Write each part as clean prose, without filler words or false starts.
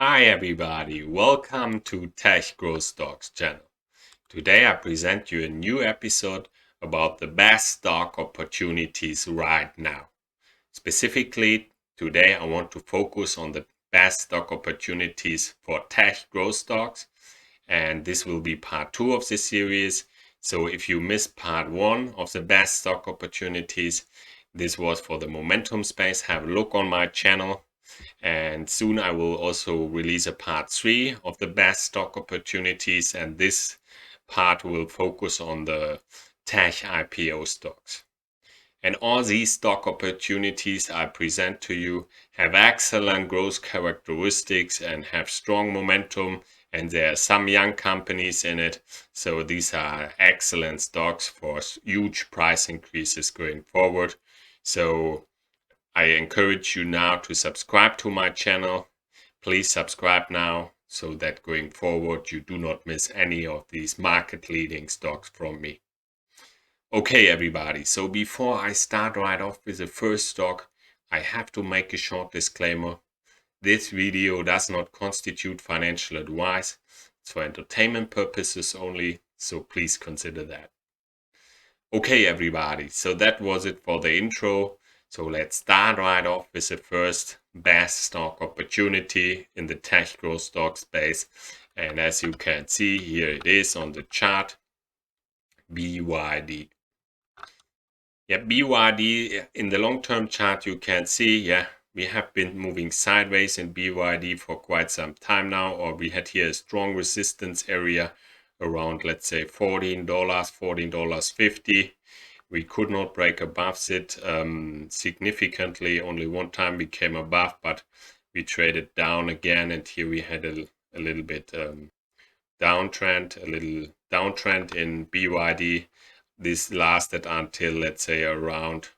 Hi everybody, welcome to TechGrowthStocks channel. Today I present you a new episode about the best stock opportunities right now. Specifically, today I want to focus on the best stock opportunities for tech growth stocks, and this will be part 2 of this series. So if you missed part 1 of the best stock opportunities, this was for the momentum space, have a look on my channel. And soon I will also release a part 3 of the best stock opportunities, and this part will focus on the tech IPO stocks. And all these stock opportunities I present to you have excellent growth characteristics and have strong momentum, and there are some young companies in it. So these are excellent stocks for huge price increases going forward. So I encourage you now to subscribe to my channel. Please subscribe now so that going forward you do not miss any of these market leading stocks from me. Okay everybody, so before I start right off with the first stock, I have to make a short disclaimer. This video does not constitute financial advice. It's for entertainment purposes only, so please consider that. Okay everybody, so that was it for the intro. So let's start right off with the first best stock opportunity in the tech growth stock space. And as you can see, here it is on the chart, BYD. Yeah, BYD in the long-term chart, you can see, we have been moving sideways in BYD for quite some time now, or we had here a strong resistance area around, let's say, $14, $14.50. We could not break above it significantly. Only one time we came above, but we traded down again. And here we had a little bit downtrend in BYD. This lasted until, let's say, around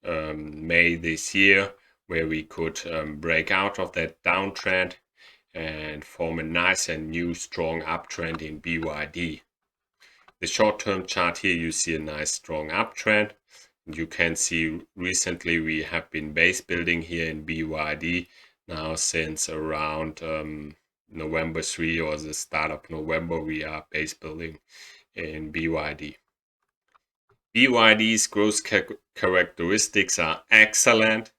May this year, where we could break out of that downtrend and form a nice and new strong uptrend in BYD. The short-term chart here, you see a nice strong uptrend. You can see recently we have been base building here in BYD now since around November 3 or the start of November. We are base building in BYD. BYD's growth characteristics are excellent.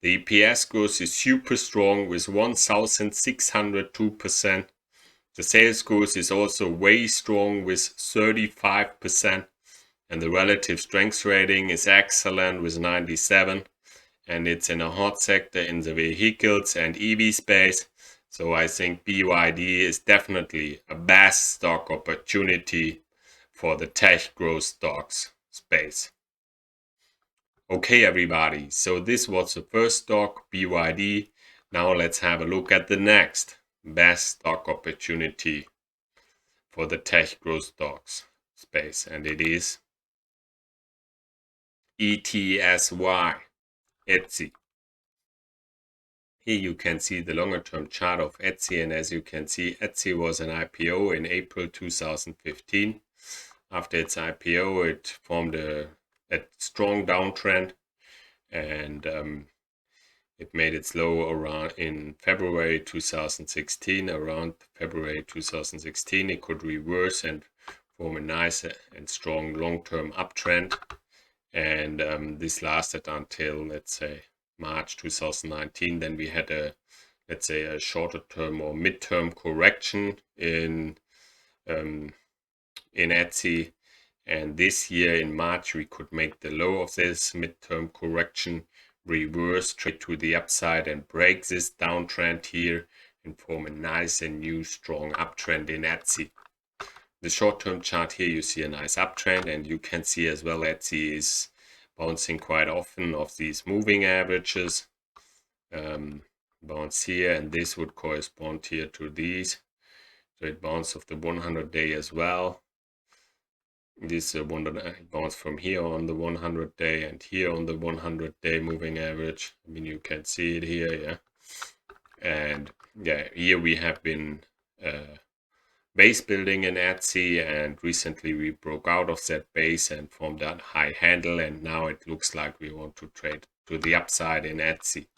The EPS growth is super strong with 1,602%. The sales growth is also way strong with 35%, and the relative strength rating is excellent with 97, and it's in a hot sector in the vehicles and EV space. So I think BYD is definitely a best stock opportunity for the tech growth stocks space. Okay everybody, so this was the first stock, BYD. Now let's have a look at the next best stock opportunity for the tech growth stocks space, and it is ETSY, Etsy. Here you can see the longer term chart of Etsy, and as you can see, Etsy was an IPO in April 2015. After its IPO, it formed a strong downtrend, and it made its low around in February 2016. Around February 2016, it could reverse and form a nice and strong long-term uptrend. And this lasted until, let's say, March 2019. Then we had a, let's say, a shorter term or mid-term correction in Etsy. And this year in March, we could make the low of this mid-term correction, reverse trade to the upside and break this downtrend here and form a nice and new strong uptrend in Etsy. The short-term chart here, you see a nice uptrend, and you can see as well Etsy is bouncing quite often off these moving averages. Bounce here, and this would correspond here to these. So it bounced off the 100-day as well. This bounce from here on the 100-day and here on the 100-day moving average. I mean, you can see it here, yeah. And yeah, here we have been base building in Etsy, and recently we broke out of that base and formed that high handle, and now it looks like we want to trade to the upside in Etsy.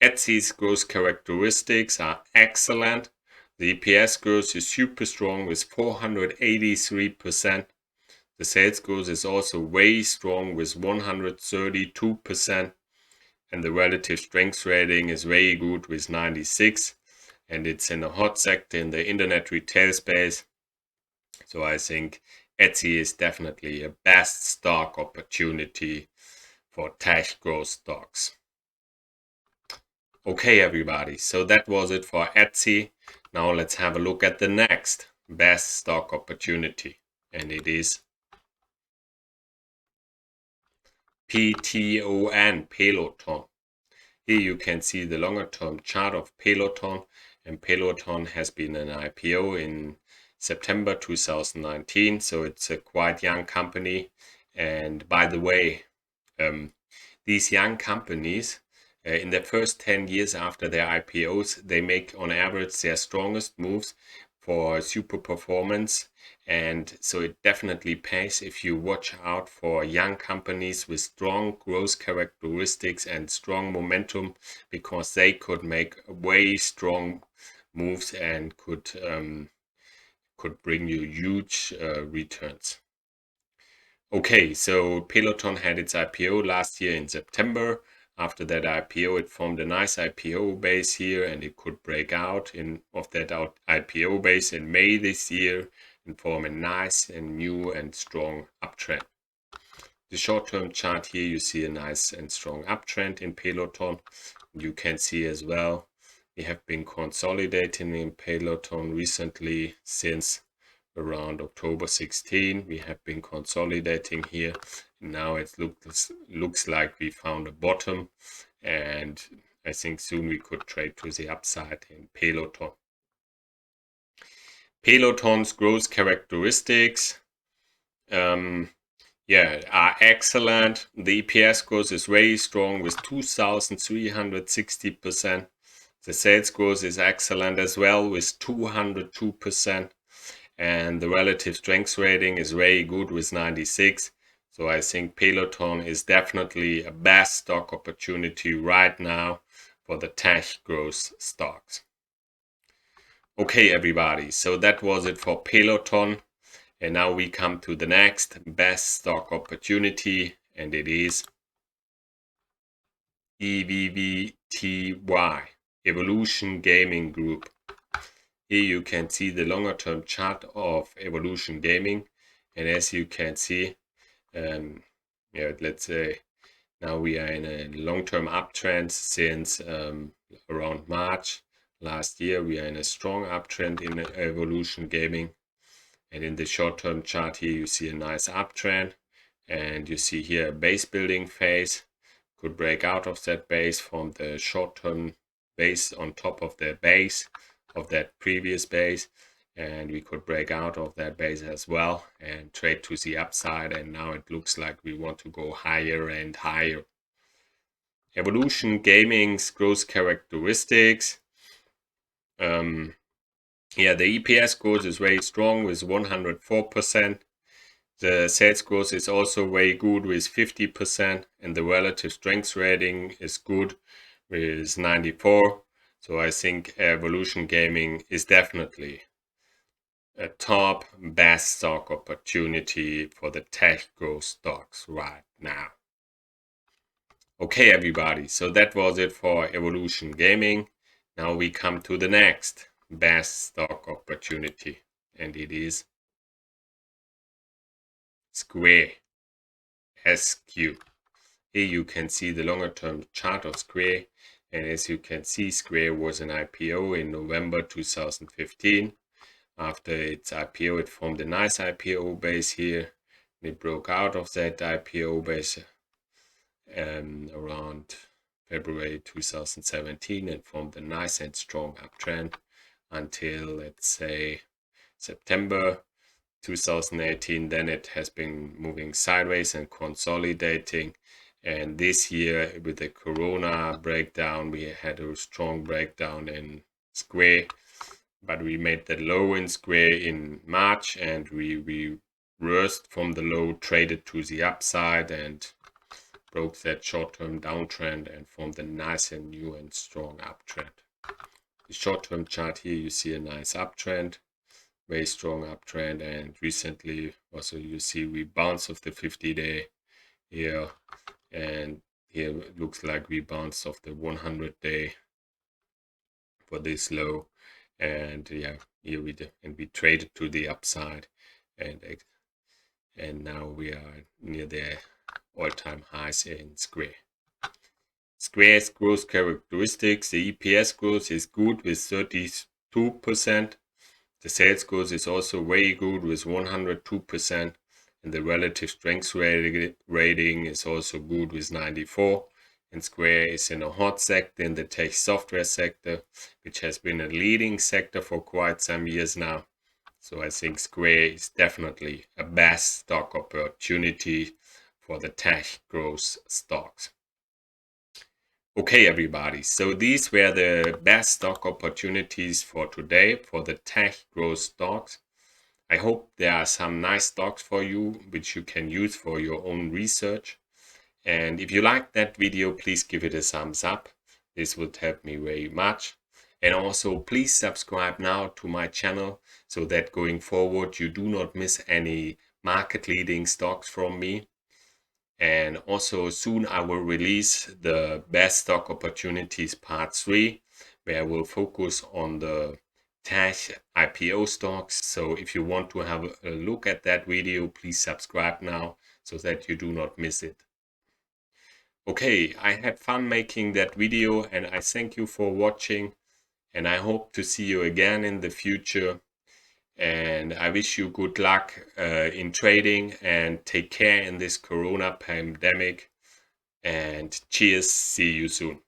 Etsy's growth characteristics are excellent. The EPS growth is super strong with 483%. The sales growth is also way strong with 132%. And the relative strength rating is very good with 96. And it's in a hot sector in the internet retail space. So I think Etsy is definitely a best stock opportunity for tech growth stocks. Okay, everybody, so that was it for Etsy. Now let's have a look at the next best stock opportunity, and it is Peloton. Here you can see the longer term chart of Peloton, and Peloton has been an IPO in September 2019, so it's a quite young company. And by the way, these young companies, in the first 10 years after their IPOs, they make on average their strongest moves for super performance. And so it definitely pays if you watch out for young companies with strong growth characteristics and strong momentum, because they could make way strong moves and could bring you huge returns. Okay, so Peloton had its IPO last year in September. After that IPO, it formed a nice IPO base here, and it could break out of that IPO base in May this year and form a nice and new and strong uptrend. The short-term chart here, you see a nice and strong uptrend in Peloton. You can see as well, we have been consolidating in Peloton recently since around October 16. We have been consolidating here. Now it looks like we found a bottom, and I think soon we could trade to the upside in Peloton. Peloton's growth characteristics are excellent. The EPS growth is very strong with 2,360%. The sales growth is excellent as well with 202%. And the relative strength rating is very good with 96. So I think Peloton is definitely a best stock opportunity right now for the tech growth stocks. Okay, everybody, so that was it for Peloton. And now we come to the next best stock opportunity, and it is EVVTY, Evolution Gaming Group. Here you can see the longer term chart of Evolution Gaming, and as you can see, let's say now we are in a long-term uptrend since around March last year. We are in a strong uptrend in Evolution Gaming, and in the short-term chart here you see a nice uptrend, and you see here a base building phase. Could break out of that base, from the short-term base on top of the base of that previous base, and we could break out of that base as well and trade to the upside, and now it looks like we want to go higher and higher. Evolution Gaming's growth characteristics, the EPS growth is very strong with 104%. The sales growth is also very good with 50%, and the relative strength rating is good with 94. So I think Evolution Gaming is definitely a top best stock opportunity for the tech growth stocks right now. Okay, everybody, so that was it for Evolution Gaming. Now we come to the next best stock opportunity, and it is Square, SQ. Here you can see the longer term chart of Square, and as you can see, Square was an IPO in November 2015. After its IPO, it formed a nice IPO base here. It broke out of that IPO base around February 2017 and formed a nice and strong uptrend until, let's say, September 2018. Then it has been moving sideways and consolidating. And this year, with the Corona breakdown, we had a strong breakdown in Square. But we made the low in Square in March, and we reversed from the low, traded to the upside, and broke that short-term downtrend and formed a nice and new and strong uptrend. The short-term chart here, you see a nice uptrend, very strong uptrend, and recently also you see rebounds of the 50-day here, and here it looks like rebounds of the 100-day for this low, and yeah, here we traded to the upside, and now we are near the all-time highs in Square. Square's growth characteristics: the EPS growth is good with 32%. The sales growth is also very good with 102%. And the relative strength rating is also good with 94. And Square is in a hot sector in the tech software sector, which has been a leading sector for quite some years now. So I think Square is definitely a best stock opportunity for the tech growth stocks. Okay, everybody, so these were the best stock opportunities for today for the tech growth stocks. I hope there are some nice stocks for you which you can use for your own research. And if you like that video, please give it a thumbs up. This would help me very much. And also please subscribe now to my channel so that going forward you do not miss any market leading stocks from me. And also soon I will release the best stock opportunities part 3, where I will focus on the tech IPO stocks. So if you want to have a look at that video, please subscribe now so that you do not miss it. Okay, I had fun making that video and I thank you for watching, and I hope to see you again in the future. And I wish you good luck in trading, and take care in this corona pandemic. And cheers, see you soon.